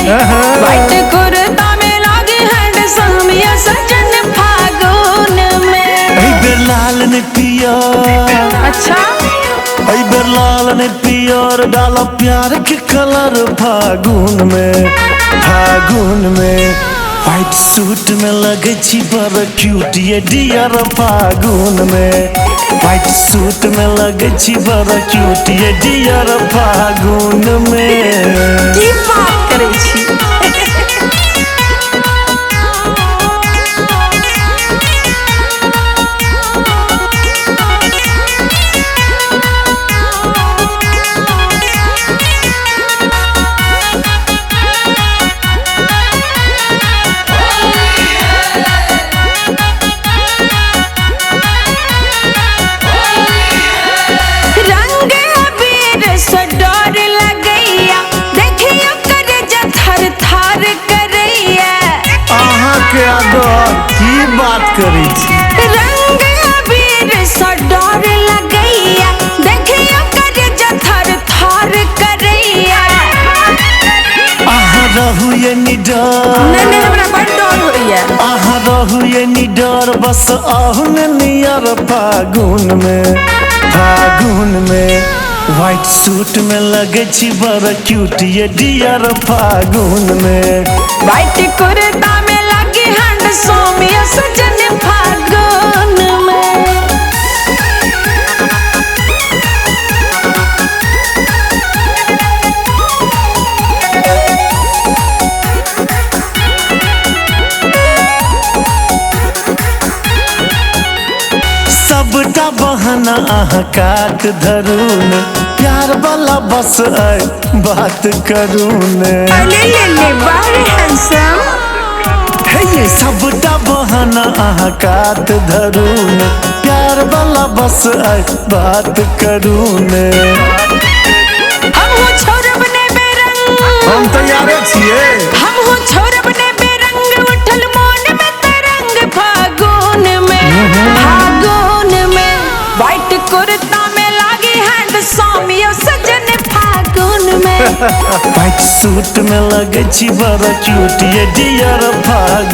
White कुर्ता में लागे handsome ये सजन फागुन में। लाल ने पियर, अच्छा लाल ने पियर डाला प्यार के कलर फागुन में, फागुन में। व्हाइट सूट में लगे छी बड़ा क्यूट ये डियर फागुन में, व्हाइट सूट में लगे छी बड़ा क्यूट ये डियर फागुन में। की बात करे छी। की बात करी छी। रंग अबीर सा डर लगैया देखियो कर जथर थर करैया। आहा रहू ये निडर, नहीं हमरा बड़ डर होइया। आहा रहू ये निडर बस आहू नियर फागुन में, फागुन में। व्हाइट सूट में लगे छी बड़ा क्यूट ये डियर फागुन में, व्हाइट कुर्ता में लगे हैंडसम ये सजन फागुन में। सबटा बहाना आहा काट धरून, प्यार वाला बस आए बात करून। ले बड़े हैंडसम ये सबटा बहाना आहा काट धरून, प्यार वाला बस आए बात करून। हम हो छोरब ने बेरंग, हम तैयार छिए। हम हो छोरब ने बेरंग उठल मन में तरंग फागुन में, फागुन में। व्हाइट कुर्ता में लागे हैंडसम ये सजन फागुन में। व्हाइट सूट में लगे छी बड़ा क्यूट ये डियर फागुन